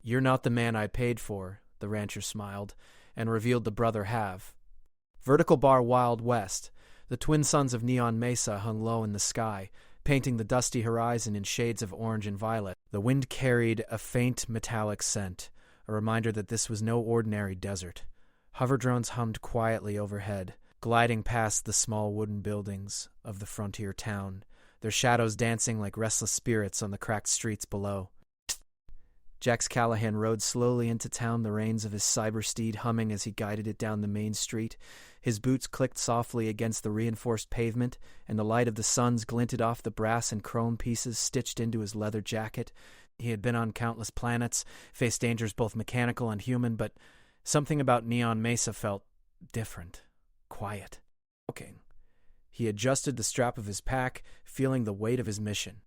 "You're not the man I paid for," the rancher smiled, and revealed the brother Have. Vertical bar Wild West, the twin suns of Neon Mesa hung low in the sky, painting the dusty horizon in shades of orange and violet. The wind carried a faint metallic scent, a reminder that this was no ordinary desert. Hover drones hummed quietly overhead, gliding past the small wooden buildings of the frontier town, their shadows dancing like restless spirits on the cracked streets below. Jax Callahan rode slowly into town, the reins of his cyber steed humming as he guided it down the main street. His boots clicked softly against the reinforced pavement, and the light of the suns glinted off the brass and chrome pieces stitched into his leather jacket. He had been on countless planets, faced dangers both mechanical and human, but something about Neon Mesa felt different, quiet. Okay. He adjusted the strap of his pack, feeling the weight of his mission.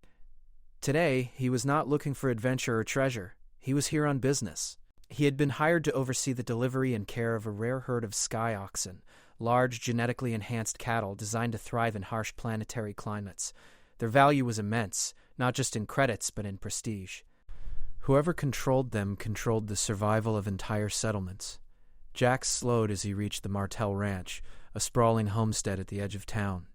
Today, he was not looking for adventure or treasure. He was here on business. He had been hired to oversee the delivery and care of a rare herd of sky oxen, large genetically enhanced cattle designed to thrive in harsh planetary climates. Their value was immense, not just in credits but in prestige. Whoever controlled them controlled the survival of entire settlements. Jax slowed as he reached the Martell Ranch, a sprawling homestead at the edge of town.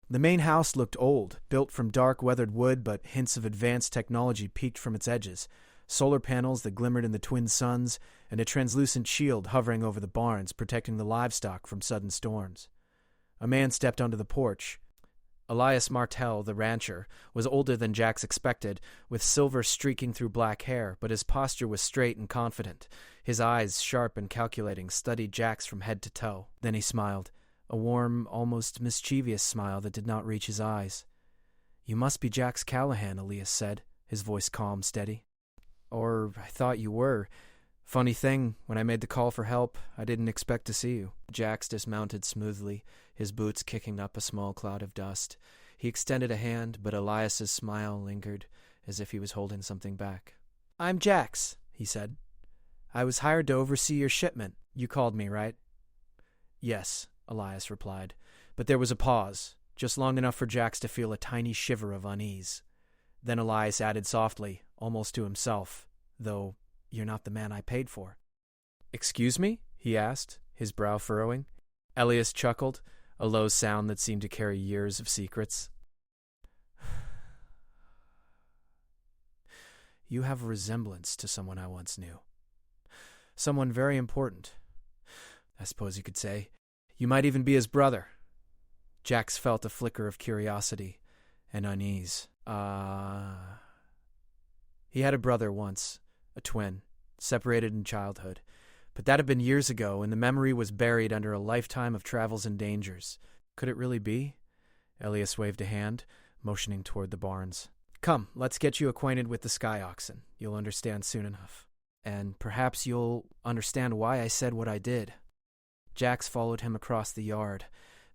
The main house looked old, built from dark, weathered wood, but hints of advanced technology peeked from its edges. Solar panels that glimmered in the twin suns, and a translucent shield hovering over the barns, protecting the livestock from sudden storms. A man stepped onto the porch. Elias Martell, the rancher, was older than Jax expected, with silver streaking through black hair, but his posture was straight and confident. His eyes, sharp and calculating, studied Jax from head to toe. Then he smiled, a warm, almost mischievous smile that did not reach his eyes. "You must be Jax Callahan," Elias said, his voice calm, steady. "Or I thought you were. Funny thing, when I made the call for help, I didn't expect to see you." Jax dismounted smoothly, his boots kicking up a small cloud of dust. He extended a hand, but Elias's smile lingered, as if he was holding something back. "I'm Jax," he said. "I was hired to oversee your shipment. You called me, right?" "Yes," Elias replied, but there was a pause, just long enough for Jax to feel a tiny shiver of unease. Then Elias added softly, almost to himself, "Though you're not the man I paid for." "Excuse me?" he asked, his brow furrowing. Elias chuckled, a low sound that seemed to carry years of secrets. "You have a resemblance to someone I once knew. Someone very important, I suppose you could say. You might even be his brother." Jax felt a flicker of curiosity and unease. He had a brother once, a twin, separated in childhood. But that had been years ago, and the memory was buried under a lifetime of travels and dangers. Could it really be? Elias waved a hand, motioning toward the barns. "Come, let's get you acquainted with the sky oxen. You'll understand soon enough. And perhaps you'll understand why I said what I did." Jax followed him across the yard,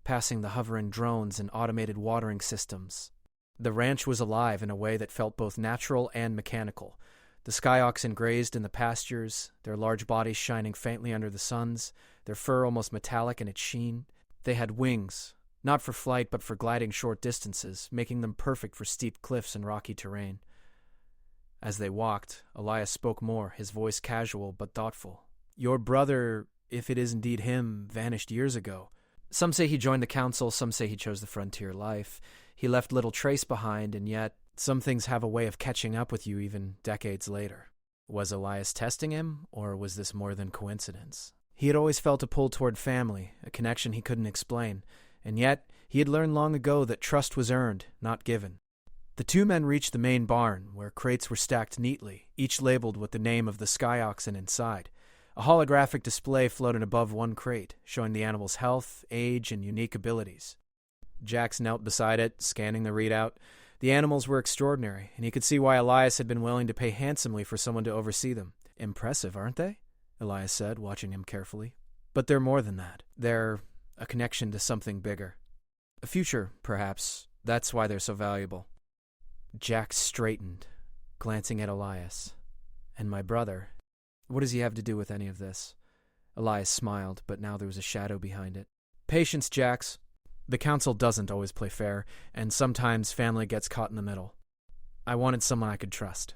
passing the hovering drones and automated watering systems. The ranch was alive in a way that felt both natural and mechanical. The sky oxen grazed in the pastures, their large bodies shining faintly under the suns, their fur almost metallic in its sheen. They had wings, not for flight but for gliding short distances, making them perfect for steep cliffs and rocky terrain. As they walked, Elias spoke more, his voice casual but thoughtful. "Your brother, if it is indeed him, vanished years ago. Some say he joined the council, some say he chose the frontier life. He left little trace behind, and yet some things have a way of catching up with you even decades later." Was Elias testing him, or was this more than coincidence? He had always felt a pull toward family, a connection he couldn't explain, and yet he had learned long ago that trust was earned, not given. The two men reached the main barn, where crates were stacked neatly, each labeled with the name of the sky oxen inside. A holographic display floated above one crate, showing the animal's health, age, and unique abilities. Jax knelt beside it, scanning the readout. The animals were extraordinary, and he could see why Elias had been willing to pay handsomely for someone to oversee them. "Impressive, aren't they?" Elias said, watching him carefully. "But they're more than that. They're a connection to something bigger. A future, perhaps. That's why they're so valuable." Jax straightened, glancing at Elias. "And my brother, what does he have to do with any of this?" Elias smiled, but now there was a shadow behind it. "Patience, Jax. The council doesn't always play fair, and sometimes family gets caught in the middle. I wanted someone I could trust."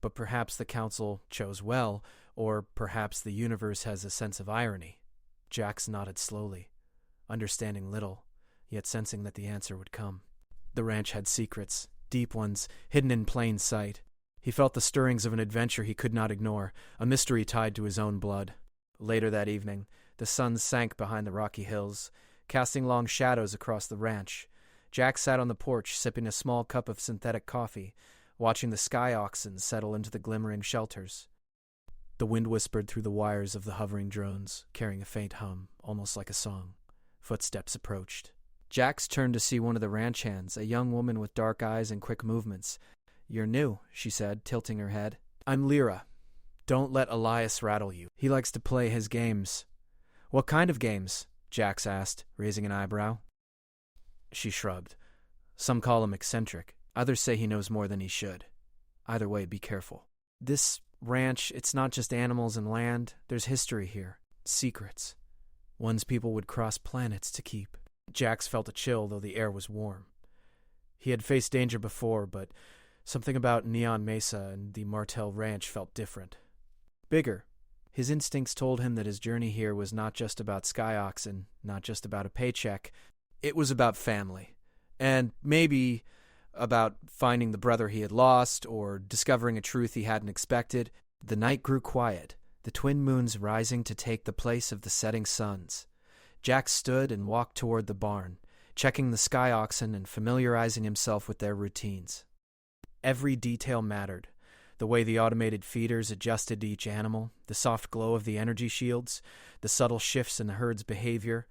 But perhaps the council chose well, or perhaps the universe has a sense of irony. Jax nodded slowly, understanding little, yet sensing that the answer would come. The ranch had secrets, deep ones, hidden in plain sight. He felt the stirrings of an adventure he could not ignore, a mystery tied to his own blood. Later that evening, the sun sank behind the rocky hills, casting long shadows across the ranch. Jack sat on the porch, sipping a small cup of synthetic coffee, watching the sky oxen settle into the glimmering shelters. The wind whispered through the wires of the hovering drones, carrying a faint hum, almost like a song. Footsteps approached. Jax turned to see one of the ranch hands, a young woman with dark eyes and quick movements. "You're new," she said, tilting her head. "I'm Lyra. Don't let Elias rattle you. He likes to play his games." "What kind of games?" Jax asked, raising an eyebrow. She shrugged. "Some call him eccentric. Others say he knows more than he should. Either way, be careful. This ranch, it's not just animals and land. There's history here. Secrets. Ones people would cross planets to keep." Jax felt a chill, though the air was warm. He had faced danger before, but something about Neon Mesa and the Martell Ranch felt different. Bigger. His instincts told him that his journey here was not just about sky oxen, not just about a paycheck. It was about family. And maybe about finding the brother he had lost, or discovering a truth he hadn't expected. The night grew quiet, the twin moons rising to take the place of the setting suns. Jack stood and walked toward the barn, checking the sky oxen and familiarizing himself with their routines. Every detail mattered. The way the automated feeders adjusted to each animal, the soft glow of the energy shields, the subtle shifts in the herd's behavior.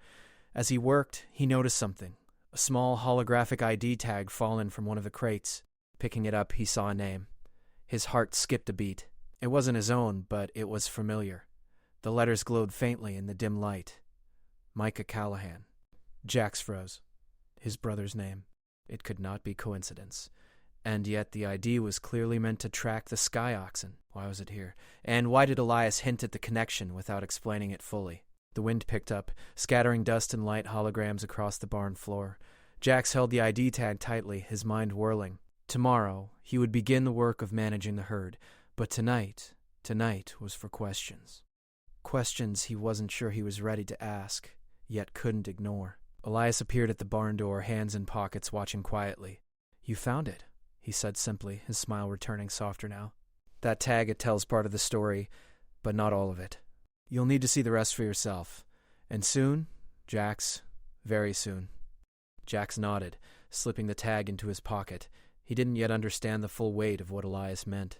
As he worked, he noticed something. A small holographic ID tag fallen from one of the crates. Picking it up, he saw a name. His heart skipped a beat. It wasn't his own, but it was familiar. The letters glowed faintly in the dim light. Micah Callahan. Jax froze. His brother's name. It could not be coincidence. And yet the ID was clearly meant to track the sky oxen. Why was it here? And why did Elias hint at the connection without explaining it fully? The wind picked up, scattering dust and light holograms across the barn floor. Jax held the ID tag tightly, his mind whirling. Tomorrow, he would begin the work of managing the herd. But tonight was for questions. Questions he wasn't sure he was ready to ask, yet couldn't ignore. Elias appeared at the barn door, hands in pockets, watching quietly. "You found it," he said simply, his smile returning softer now. "That tag, it tells part of the story, but not all of it. You'll need to see the rest for yourself. And soon, Jax, very soon." Jax nodded, slipping the tag into his pocket. He didn't yet understand the full weight of what Elias meant.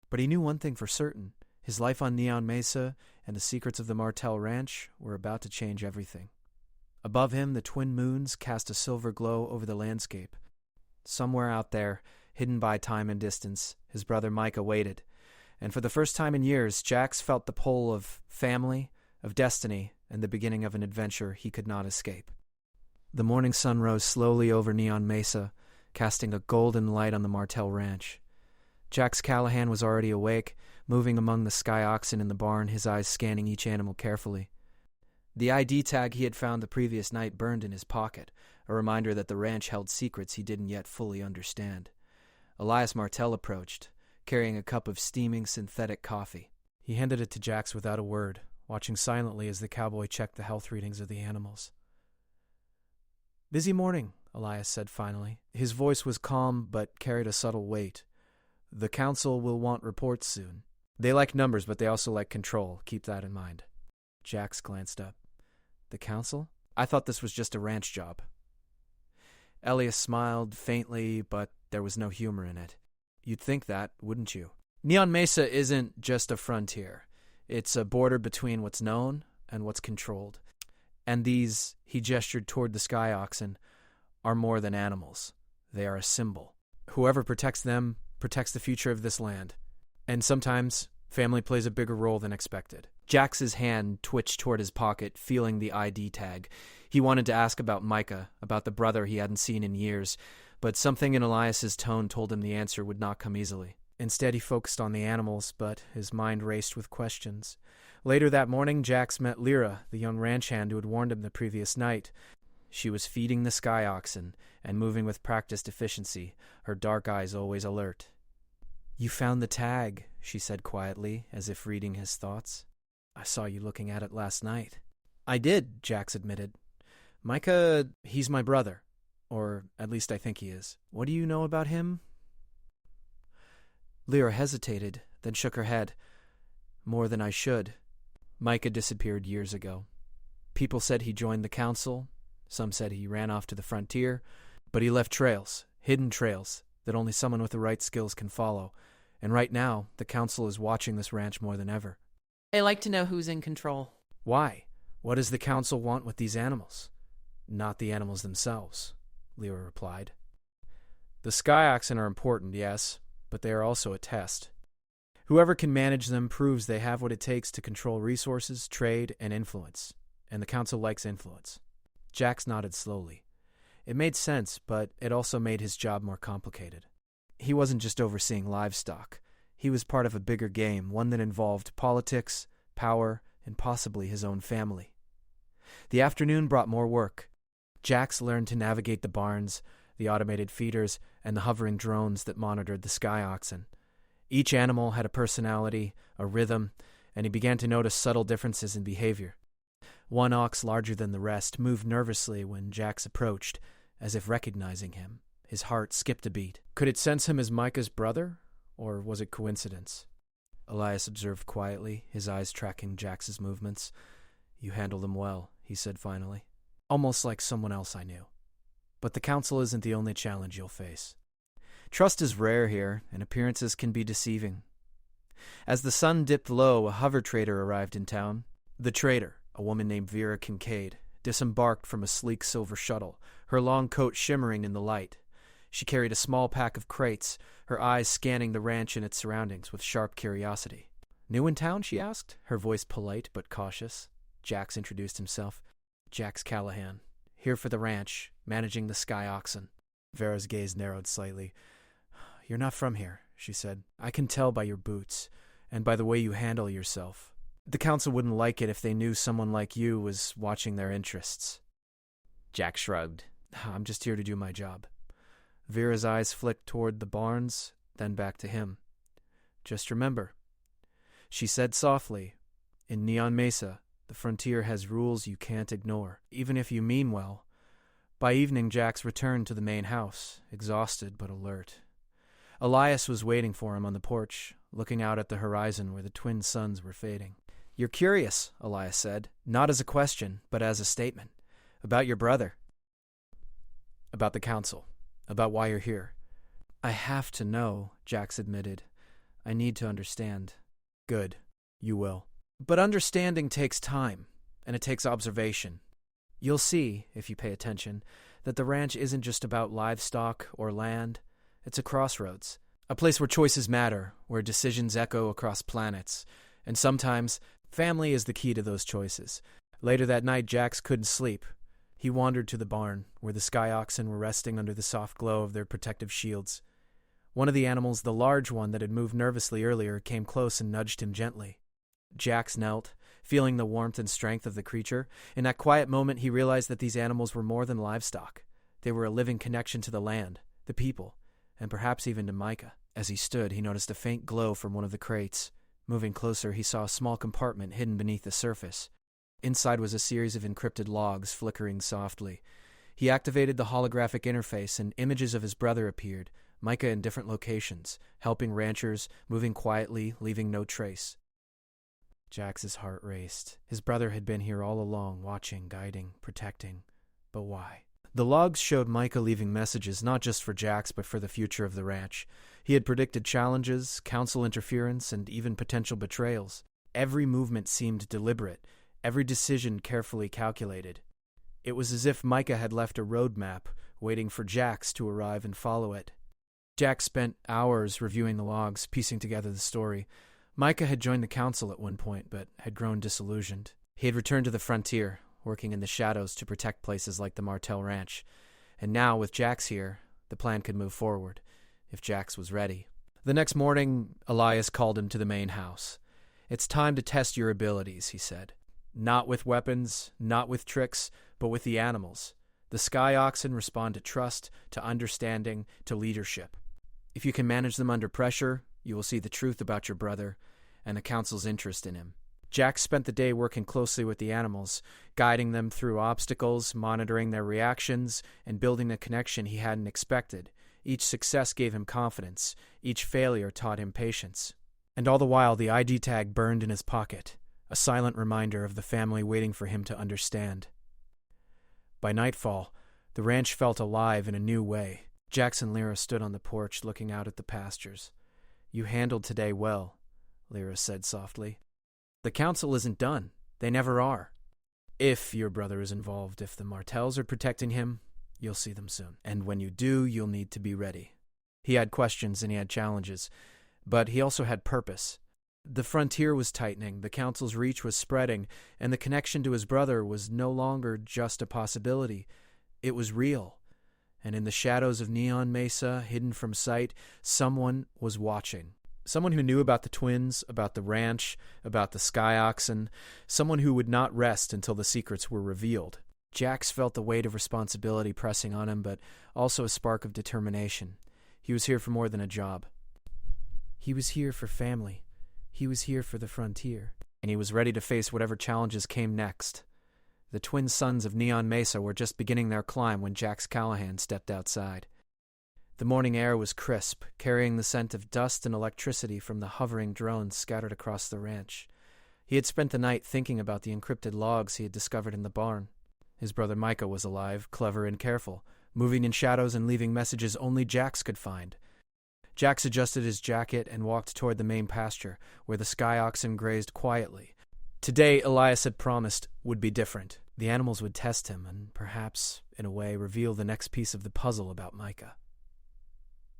But he knew one thing for certain. His life on Neon Mesa and the secrets of the Martell Ranch were about to change everything. Above him, the twin moons cast a silver glow over the landscape. Somewhere out there, hidden by time and distance, his brother Micah waited. And for the first time in years, Jax felt the pull of family, of destiny, and the beginning of an adventure he could not escape. The morning sun rose slowly over Neon Mesa, casting a golden light on the Martell Ranch. Jax Callahan was already awake, moving among the sky oxen in the barn, his eyes scanning each animal carefully. The ID tag he had found the previous night burned in his pocket, a reminder that the ranch held secrets he didn't yet fully understand. Elias Martell approached, carrying a cup of steaming synthetic coffee. He handed it to Jax without a word, watching silently as the cowboy checked the health readings of the animals. "Busy morning," Elias said finally. His voice was calm but carried a subtle weight. "The council will want reports soon. They like numbers, but they also like control. Keep that in mind." Jax glanced up. "The council? I thought this was just a ranch job." Elias smiled faintly, but there was no humor in it. "You'd think that, wouldn't you? Neon Mesa isn't just a frontier. It's a border between what's known and what's controlled. And these," he gestured toward the sky oxen, "are more than animals. They are a symbol. Whoever protects them protects the future of this land. And sometimes family plays a bigger role than expected." Jax's hand twitched toward his pocket, feeling the ID tag. He wanted to ask about Micah, about the brother he hadn't seen in years, but something in Elias's tone told him the answer would not come easily. Instead, he focused on the animals, but his mind raced with questions. Later that morning, Jax met Lyra, the young ranch hand who had warned him the previous night. She was feeding the sky oxen and moving with practiced efficiency, her dark eyes always alert. "You found the tag," she said quietly, as if reading his thoughts. "I saw you looking at it last night." "I did," Jax admitted. "Micah, he's my brother. Or at least I think he is. What do you know about him?" Lyra hesitated, then shook her head. "More than I should. Micah disappeared years ago. People said he joined the council. Some said he ran off to the frontier. But he left trails, hidden trails, that only someone with the right skills can follow. And right now, the council is watching this ranch more than ever." "They like to know who's in control." "Why? What does the council want with these animals?" "Not the animals themselves," Lyra replied. "The sky oxen are important, yes, but they are also a test. Whoever can manage them proves they have what it takes to control resources, trade, and influence. And the council likes influence." Jax nodded slowly. It made sense, but it also made his job more complicated. He wasn't just overseeing livestock. He was part of a bigger game, one that involved politics, power, and possibly his own family. The afternoon brought more work. Jax learned to navigate the barns, the automated feeders, and the hovering drones that monitored the sky oxen. Each animal had a personality, a rhythm, and he began to notice subtle differences in behavior. One ox larger than the rest moved nervously when Jax approached, as if recognizing him. His heart skipped a beat. Could it sense him as Micah's brother, or was it coincidence? Elias observed quietly, his eyes tracking Jax's movements. "You handle them well," he said finally. "Almost like someone else I knew. But the council isn't the only challenge you'll face. Trust is rare here, and appearances can be deceiving." As the sun dipped low, a hover trader arrived in town. The trader, a woman named Vera Kincaid, disembarked from a sleek silver shuttle, her long coat shimmering in the light. She carried a small pack of crates, her eyes scanning the ranch and its surroundings with sharp curiosity. "New in town?" she asked, her voice polite but cautious. Jax introduced himself. "Jax Callahan, here for the ranch, managing the sky oxen." Vera's gaze narrowed slightly. "You're not from here," she said. "I can tell by your boots, and by the way you handle yourself. The council wouldn't like it if they knew someone like you was watching their interests." Jax shrugged. "I'm just here to do my job." Vera's eyes flicked toward the barns, then back to him. "Just remember," she said softly, "in Neon Mesa, the frontier has rules you can't ignore, even if you mean well." By evening, Jax returned to the main house, exhausted but alert. Elias was waiting for him on the porch, looking out at the horizon where the twin suns were fading. "You're curious," Elias said, not as a question, but as a statement. "About your brother." "About the council. About why you're here." "I have to know," Jax admitted. "I need to understand." "Good. You will. But understanding takes time, and it takes observation. You'll see, if you pay attention, that the ranch isn't just about livestock or land. It's a crossroads, a place where choices matter, where decisions echo across planets. And sometimes, family is the key to those choices." Later that night, Jax couldn't sleep. He wandered to the barn, where the sky oxen were resting under the soft glow of their protective shields. One of the animals, the large one that had moved nervously earlier, came close and nudged him gently. Jax knelt, feeling the warmth and strength of the creature. In that quiet moment, he realized that these animals were more than livestock. They were a living connection to the land, the people, and perhaps even to Micah. As he stood, he noticed a faint glow from one of the crates. Moving closer, he saw a small compartment hidden beneath the surface. Inside was a series of encrypted logs flickering softly. He activated the holographic interface, and images of his brother appeared, Micah in different locations, helping ranchers, moving quietly, leaving no trace. Jax's heart raced. His brother had been here all along, watching, guiding, protecting. But why? The logs showed Micah leaving messages not just for Jax, but for the future of the ranch. He had predicted challenges, council interference, and even potential betrayals. Every movement seemed deliberate, every decision carefully calculated. It was as if Micah had left a roadmap, waiting for Jax to arrive and follow it. Jax spent hours reviewing the logs, piecing together the story. Micah had joined the council at one point, but had grown disillusioned. He had returned to the frontier, working in the shadows to protect places like the Martell Ranch. And now, with Jax here, the plan could move forward, if Jax was ready. The next morning, Elias called him to the main house. "It's time to test your abilities," he said. "Not with weapons, not with tricks, but with the animals. The sky oxen respond to trust, to understanding, to leadership. If you can manage them under pressure, You will see the truth about your brother and the council's interest in him. Jack spent the day working closely with the animals, guiding them through obstacles, monitoring their reactions, and building a connection he hadn't expected. Each success gave him confidence. Each failure taught him patience. And all the while, the ID tag burned in his pocket, a silent reminder of the family waiting for him to understand. By nightfall, the ranch felt alive in a new way. Jax and Lyra stood on the porch looking out at the pastures. "You handled today well," Lyra said softly. "The council isn't done. They never are. If your brother is involved, if the Martells are protecting him, you'll see them soon. And when you do, you'll need to be ready." He had questions and he had challenges, but he also had purpose. The frontier was tightening, the council's reach was spreading, and the connection to his brother was no longer just a possibility. It was real. And in the shadows of Neon Mesa, hidden from sight, someone was watching. Someone who knew about the twins, about the ranch, about the sky oxen, someone who would not rest until the secrets were revealed. Jax felt the weight of responsibility pressing on him, but also a spark of determination. He was here for more than a job. He was here for family. He was here for the frontier. And he was ready to face whatever challenges came next. The twin sons of Neon Mesa were just beginning their climb when Jax Callahan stepped outside. The morning air was crisp, carrying the scent of dust and electricity from the hovering drones scattered across the ranch. He had spent the night thinking about the encrypted logs he had discovered in the barn. His brother Micah was alive, clever and careful, moving in shadows and leaving messages only Jax could find. Jax adjusted his jacket and walked toward the main pasture, where the sky oxen grazed quietly. Today, Elias had promised, would be different. The animals would test him and perhaps, in a way, reveal the next piece of the puzzle about Micah.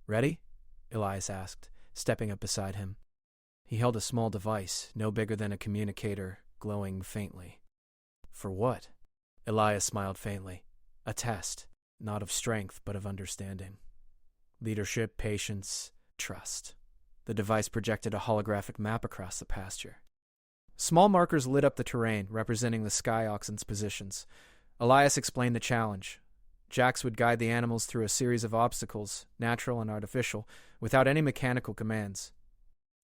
"Ready?" Elias asked, stepping up beside him. He held a small device, no bigger than a communicator, glowing faintly. "For what?" Elias smiled faintly. "A test, not of strength, but of understanding. Leadership, patience, trust." The device projected a holographic map across the pasture. Small markers lit up the terrain, representing the sky oxen's positions. Elias explained the challenge. Jax would guide the animals through a series of obstacles, natural and artificial, without any mechanical commands.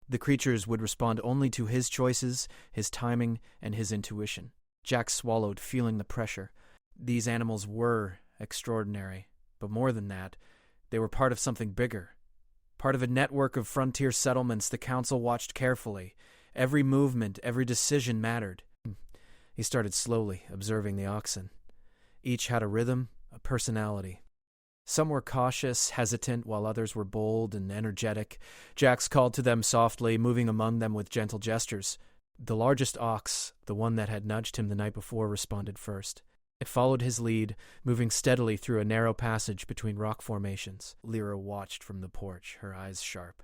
The creatures would respond only to his choices, his timing, and his intuition. Jax swallowed, feeling the pressure. These animals were extraordinary, but more than that, they were part of something bigger. Part of a network of frontier settlements the council watched carefully. Every movement, every decision mattered. He started slowly, observing the oxen. Each had a rhythm, a personality. Some were cautious, hesitant, while others were bold and energetic. Jax called to them softly, moving among them with gentle gestures. The largest ox, the one that had nudged him the night before, responded first. It followed his lead, moving steadily through a narrow passage between rock formations. Lyra watched from the porch, her eyes sharp.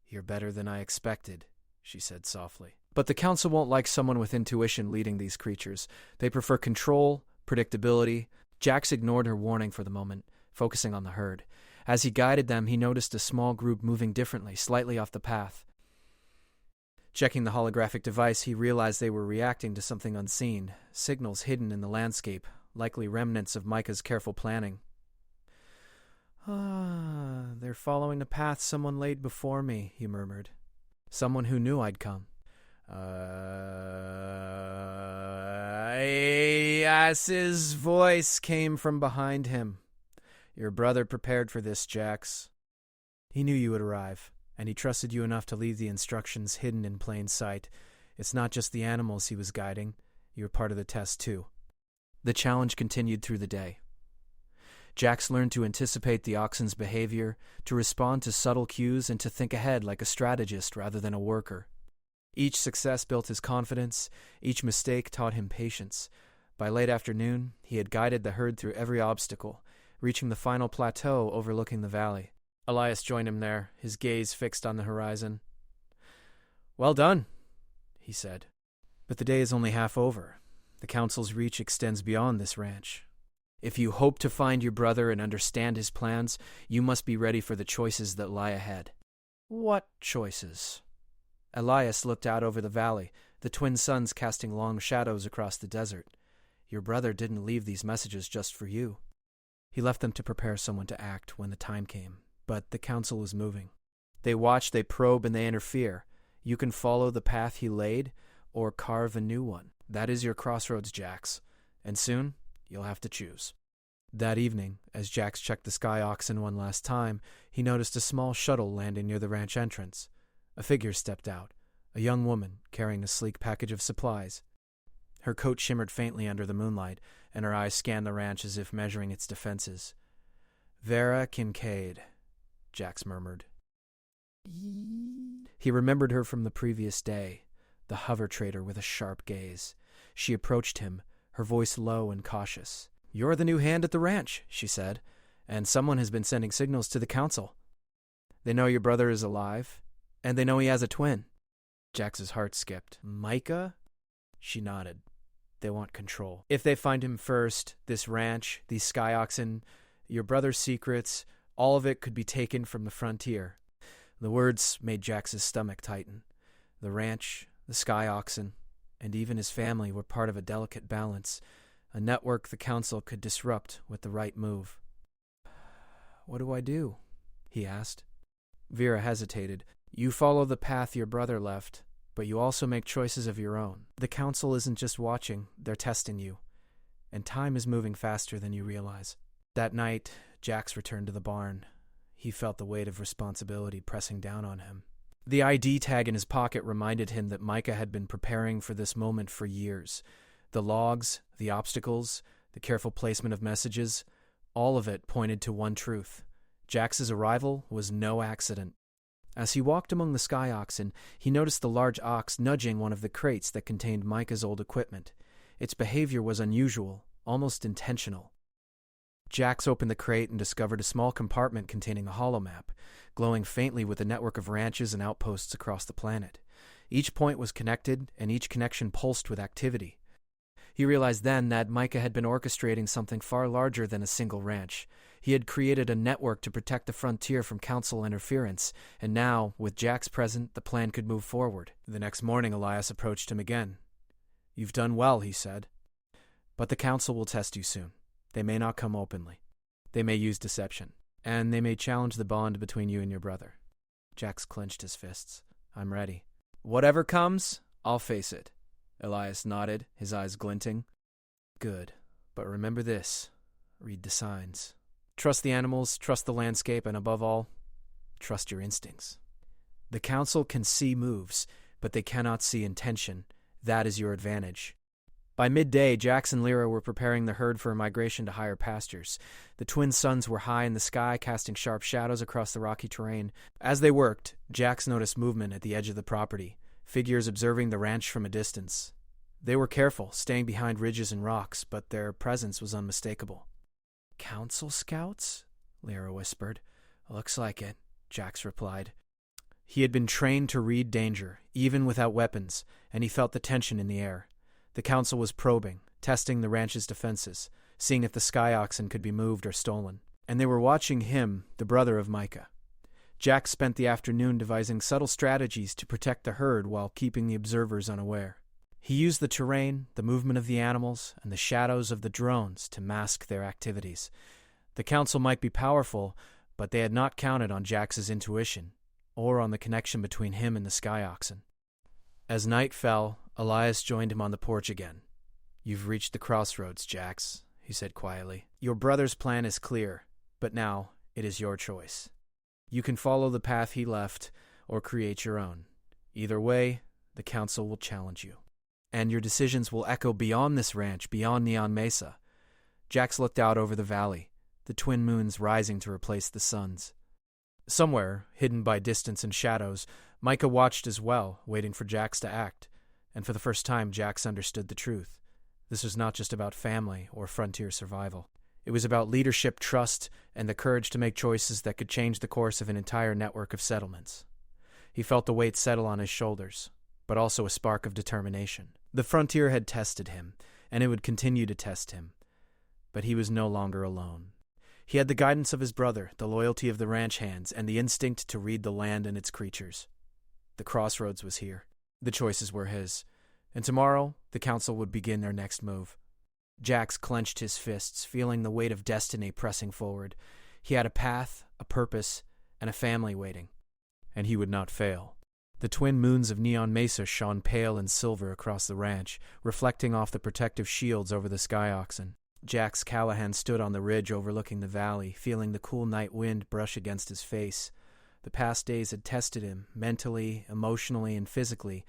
"You're better than I expected," she said softly. But the council won't like someone with intuition leading these creatures. They prefer control, predictability. Jax ignored her warning for the moment, focusing on the herd. As he guided them, he noticed a small group moving differently, slightly off the path. Checking the holographic device, he realized they were reacting to something unseen, signals hidden in the landscape, likely remnants of Micah's careful planning. They're following the path someone laid before me," he murmured. "Someone who knew I'd come." Elias's voice came from behind him. "Your brother prepared for this, Jax. He knew you would arrive, and he trusted you enough to leave the instructions hidden in plain sight. It's not just the animals he was guiding. You were part of the test, too." The challenge continued through the day. Jax learned to anticipate the oxen's behavior, to respond to subtle cues, and to think ahead like a strategist rather than a worker. Each success built his confidence. Each mistake taught him patience. By late afternoon, he had guided the herd through every obstacle, reaching the final plateau overlooking the valley. Elias joined him there, his gaze fixed on the horizon. "Well done," he said. "But the day is only half over. The council's reach extends beyond this ranch. If you hope to find your brother and understand his plans, you must be ready for the choices that lie ahead." "What choices?" Elias looked out over the valley, the twin suns casting long shadows across the desert. "Your brother didn't leave these messages just for you. He left them to prepare someone to act when the time came. But the council was moving. They watch, they probe, and they interfere. You can follow the path he laid or carve a new one. That is your crossroads, Jax. And soon, you'll have to choose. That evening, as Jax checked the sky oxen one last time, he noticed a small shuttle landing near the ranch entrance. A figure stepped out, a young woman carrying a sleek package of supplies. Her coat shimmered faintly under the moonlight, and her eyes scanned the ranch as if measuring its defenses. "Vera Kincaid," Jax murmured. He remembered her from the previous day, the hover trader with a sharp gaze. She approached him, her voice low and cautious. "You're the new hand at the ranch," she said, "and someone has been sending signals to the council. They know your brother is alive, and they know he has a twin." Jax's heart skipped. "Micah?" She nodded. "They want control. If they find him first, this ranch, these sky oxen, your brother's secrets, all of it could be taken from the frontier." The words made Jax's stomach tighten. The ranch, the sky oxen, and even his family were part of a delicate balance, a network the council could disrupt with the right move. "What do I do?" he asked. Vera hesitated. "You follow the path your brother left, but you also make choices of your own. The council isn't just watching, they're testing you. And time is moving faster than you realize." That night, Jax returned to the barn. He felt the weight of responsibility pressing down on him. The ID tag in his pocket reminded him that Micah had been preparing for this moment for years. The logs, the obstacles, the careful placement of messages, all of it pointed to one truth. Jax's arrival was no accident. As he walked among the sky oxen, he noticed the large ox nudging one of the crates that contained Micah's old equipment. Its behavior was unusual, almost intentional. Jax opened the crate and discovered a small compartment containing a holomap, glowing faintly with a network of ranches and outposts across the planet. Each point was connected, and each connection pulsed with activity. He realized then that Micah had been orchestrating something far larger than a single ranch. He had created a network to protect the frontier from council interference, and now, with Jax present, the plan could move forward. The next morning, Elias approached him again. "You've done well," he said. "But the council will test you soon. They may not come openly. They may use deception. And they may challenge the bond between you and your brother." Jax clenched his fists. "I'm ready." "Whatever comes, I'll face it." Elias nodded, his eyes glinting. "Good. But remember this. Read the signs. Trust the animals, trust the landscape, and above all, trust your instincts. The council can see moves, but they cannot see intention. That is your advantage." By midday, Jax and Lyra were preparing the herd for a migration to higher pastures. The twin suns were high in the sky, casting sharp shadows across the rocky terrain. As they worked, Jax noticed movement at the edge of the property, figures observing the ranch from a distance. They were careful, staying behind ridges and rocks, but their presence was unmistakable. "Council scouts?" Lyra whispered. "Looks like it," Jax replied. He had been trained to read danger, even without weapons, and he felt the tension in the air. The council was probing, testing the ranch's defenses, seeing if the sky oxen could be moved or stolen. And they were watching him, the brother of Micah. Jax spent the afternoon devising subtle strategies to protect the herd while keeping the observers unaware. He used the terrain, the movement of the animals, and the shadows of the drones to mask their activities. The council might be powerful, but they had not counted on Jax's intuition, or on the connection between him and the sky oxen. As night fell, Elias joined him on the porch again. "You've reached the crossroads, Jax," he said quietly. "Your brother's plan is clear, but now it is your choice. You can follow the path he left, or create your own. Either way, the council will challenge you. And your decisions will echo beyond this ranch, beyond Neon Mesa." Jax looked out over the valley, the twin moons rising to replace the suns. Somewhere, hidden by distance and shadows, Micah watched as well, waiting for Jax to act. And for the first time, Jax understood the truth. This was not just about family or frontier survival. It was about leadership, trust, and the courage to make choices that could change the course of an entire network of settlements. He felt the weight settle on his shoulders, but also a spark of determination. The frontier had tested him, and it would continue to test him. But he was no longer alone. He had the guidance of his brother, the loyalty of the ranch hands, and the instinct to read the land and its creatures. The crossroads was here. The choices were his. And tomorrow, the council would begin their next move. Jax clenched his fists, feeling the weight of destiny pressing forward. He had a path, a purpose, and a family waiting. and he would not fail. The twin moons of Neon Mesa shone pale and silver across the ranch, reflecting off the protective shields over the sky oxen. Jax Callahan stood on the ridge overlooking the valley, feeling the cool night wind brush against his face. The past days had tested him, mentally, emotionally, and physically,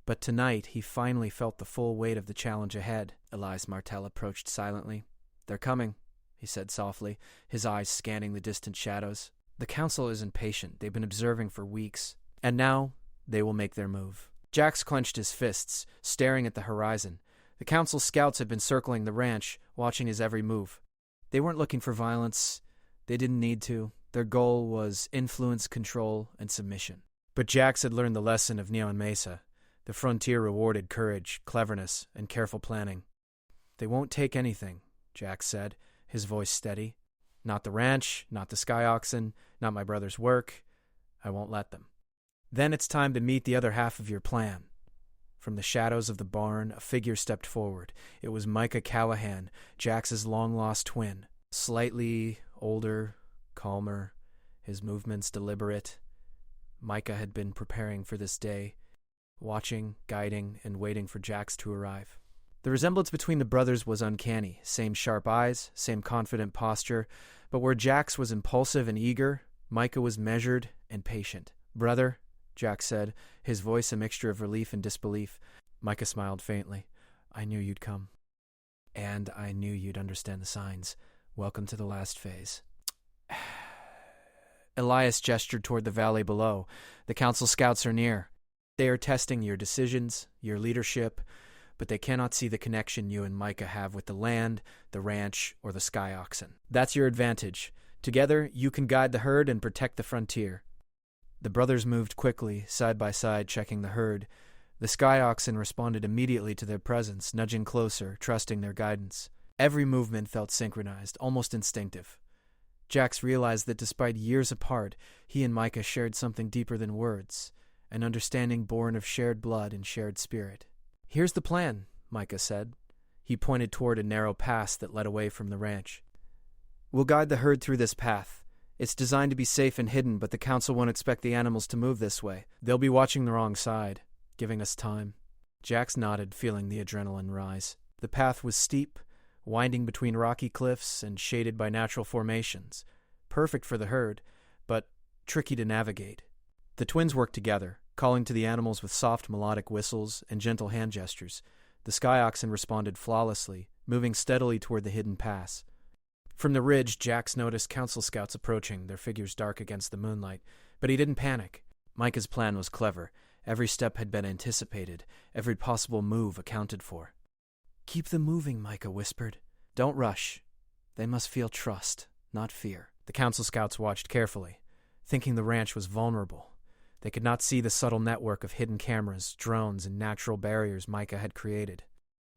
but tonight he finally felt the full weight of the challenge ahead. Elias Martell approached silently. "They're coming," he said softly, his eyes scanning the distant shadows. "The council is impatient. They've been observing for weeks. And now they will make their move." Jax clenched his fists, staring at the horizon. The council scouts had been circling the ranch, watching his every move. They weren't looking for violence. They didn't need to. Their goal was influence, control, and submission. But Jax had learned the lesson of Neon Mesa. The frontier rewarded courage, cleverness, and careful planning. "They won't take anything," Jax said, his voice steady. "Not the ranch, not the sky oxen, not my brother's work. I won't let them." "Then it's time to meet the other half of your plan." From the shadows of the barn, a figure stepped forward. It was Micah Callahan, Jax's long-lost twin. Slightly older, calmer, his movements deliberate. Micah had been preparing for this day, watching, guiding, and waiting for Jax to arrive. The resemblance between the brothers was uncanny. Same sharp eyes, same confident posture, but where Jax was impulsive and eager, Micah was measured and patient. "Brother," Jax said, his voice a mixture of relief and disbelief. Micah smiled faintly. "I knew you'd come. And I knew you'd understand the signs. Welcome to the last phase." Elias gestured toward the valley below. "The council scouts are near. They are testing your decisions, your leadership, but they cannot see the connection you and Micah have with the land, the ranch, or the sky oxen. That's your advantage. Together, you can guide the herd and protect the frontier." The brothers moved quickly, side by side, checking the herd. The sky oxen responded immediately to their presence, nudging closer, trusting their guidance. Every movement felt synchronized, almost instinctive. Jax realized that despite years apart, he and Micah shared something deeper than words, an understanding born of shared blood and shared spirit. "Here's the plan," Micah said. He pointed toward a narrow pass that led away from the ranch. "We'll guide the herd through this path. It's designed to be safe and hidden, but the council won't expect the animals to move this way. They'll be watching the wrong side, giving us time." Jax nodded, feeling the adrenaline rise. The path was steep, winding between rocky cliffs and shaded by natural formations. Perfect for the herd, but tricky to navigate. The twins worked together, calling to the animals with soft melodic whistles and gentle hand gestures. The sky oxen responded flawlessly, moving steadily toward the hidden pass. From the ridge, Jax noticed council scouts approaching, their figures dark against the moonlight. But he didn't panic. Micah's plan was clever. Every step had been anticipated, every possible move accounted for. "Keep them moving," Micah whispered. "Don't rush. They must feel trust, not fear." The council scouts watched carefully, thinking the ranch was vulnerable. They could not see the subtle network of hidden cameras, drones, and natural barriers Micah had created.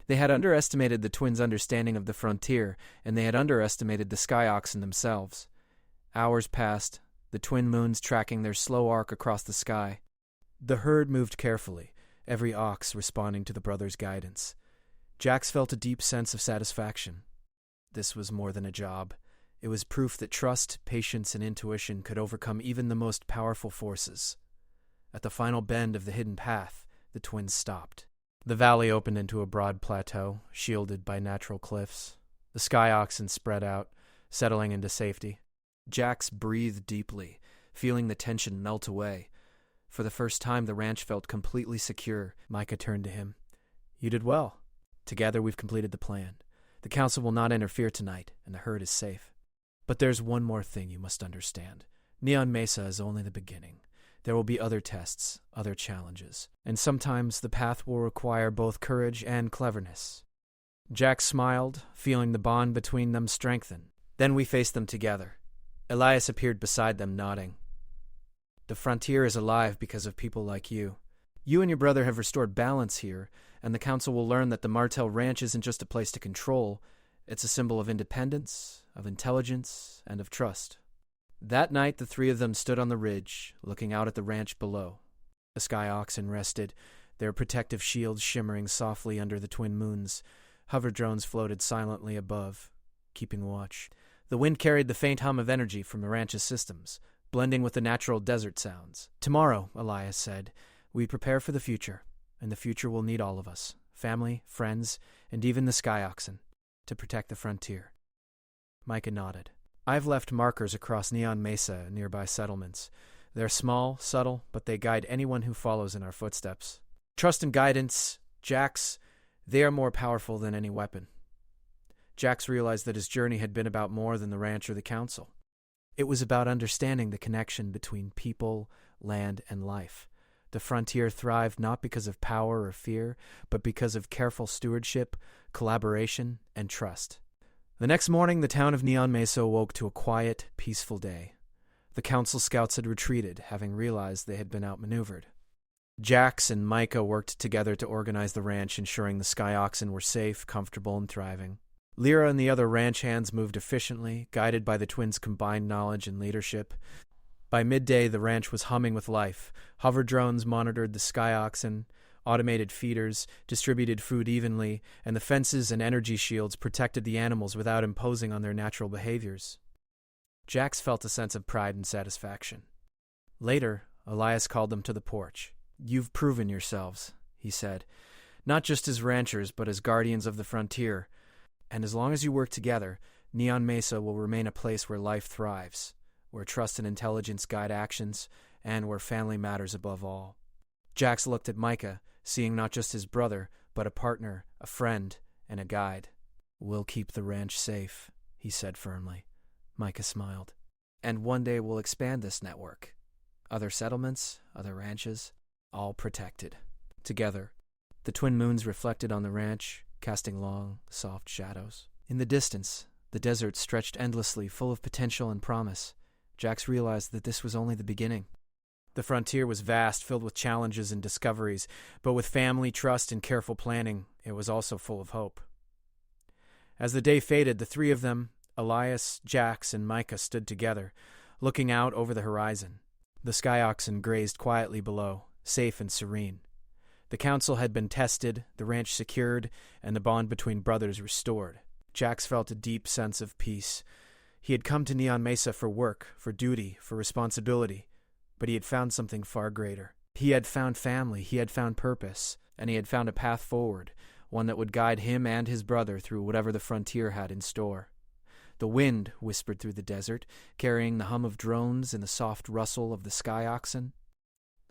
They had underestimated the twins' understanding of the frontier, and they had underestimated the sky oxen themselves. Hours passed, the twin moons tracking their slow arc across the sky. The herd moved carefully, every ox responding to the brothers' guidance. Jax felt a deep sense of satisfaction. This was more than a job. It was proof that trust, patience, and intuition could overcome even the most powerful forces. At the final bend of the hidden path, the twins stopped. The valley opened into a broad plateau, shielded by natural cliffs. The sky oxen spread out, settling into safety. Jax breathed deeply, feeling the tension melt away. For the first time, the ranch felt completely secure. Micah turned to him. "You did well. Together, we've completed the plan. The council will not interfere tonight, and the herd is safe. But there's one more thing you must understand. Neon Mesa is only the beginning. There will be other tests, other challenges, and sometimes the path will require both courage and cleverness." Jax smiled, feeling the bond between them strengthen. "Then we faced them together." Elias appeared beside them, nodding. "The frontier is alive because of people like you. You and your brother have restored balance here, and the council will learn that the Martell Ranch isn't just a place to control. It's a symbol of independence, of intelligence, and of trust." That night, the three of them stood on the ridge, looking out at the ranch below. The sky oxen rested, their protective shields shimmering softly under the twin moons. Hover drones floated silently above, keeping watch. The wind carried the faint hum of energy from the ranch's systems, blending with the natural desert sounds. "Tomorrow," Elias said, "we prepare for the future, and the future will need all of us, family, friends, and even the sky oxen, to protect the frontier." Micah nodded. "I've left markers across Neon Mesa and nearby settlements. They're small, subtle, but they guide anyone who follows in our footsteps. Trust and guidance, Jax, they are more powerful than any weapon." Jax realized that his journey had been about more than the ranch or the council. It was about understanding the connection between people, land, and life. The frontier thrived not because of power or fear, but because of careful stewardship, collaboration, and trust. The next morning, the town of Neon Mesa awoke to a quiet, peaceful day. The council scouts had retreated, having realized they had been outmaneuvered. Jax and Micah worked together to organize the ranch, ensuring the sky oxen were safe, comfortable, and thriving. Lyra and the other ranch hands moved efficiently, guided by the twins' combined knowledge and leadership. By midday, the ranch was humming with life. Hover drones monitored the sky oxen, automated feeders distributed food evenly, and the fences and energy shields protected the animals without imposing on their natural behaviors. Jax felt a sense of pride and satisfaction. Later, Elias called them to the porch. "You've proven yourselves," he said, "not just as ranchers, but as guardians of the frontier. And as long as you work together, Neon Mesa will remain a place where life thrives, where trust and intelligence guide actions, and where family matters above all." Jax looked at Micah, seeing not just his brother, but a partner, a friend, and a guide. "We'll keep the ranch safe," he said firmly. Micah smiled. "And one day we'll expand this network. Other settlements, other ranches, all protected. Together." The twin moons reflected on the ranch, casting long, soft shadows. In the distance, the desert stretched endlessly, full of potential and promise. Jax realized that this was only the beginning. The frontier was vast, filled with challenges and discoveries, but with family, trust, and careful planning, it was also full of hope. As the day faded, the three of them, Elias, Jax, and Micah, stood together, looking out over the horizon. The sky oxen grazed quietly below, safe and serene. The council had been tested, the ranch secured, and the bond between brothers restored. Jax felt a deep sense of peace. He had come to Neon Mesa for work, for duty, for responsibility, but he had found something far greater. He had found family, he had found purpose, and he had found a path forward, one that would guide him and his brother through whatever the frontier had in store. The wind whispered through the desert, carrying the hum of drones and the soft rustle of the sky oxen.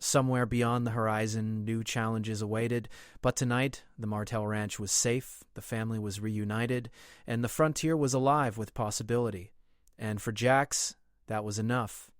Somewhere beyond the horizon, new challenges awaited, but tonight the Martell Ranch was safe, the family was reunited, and the frontier was alive with possibility. And for Jax, that was enough.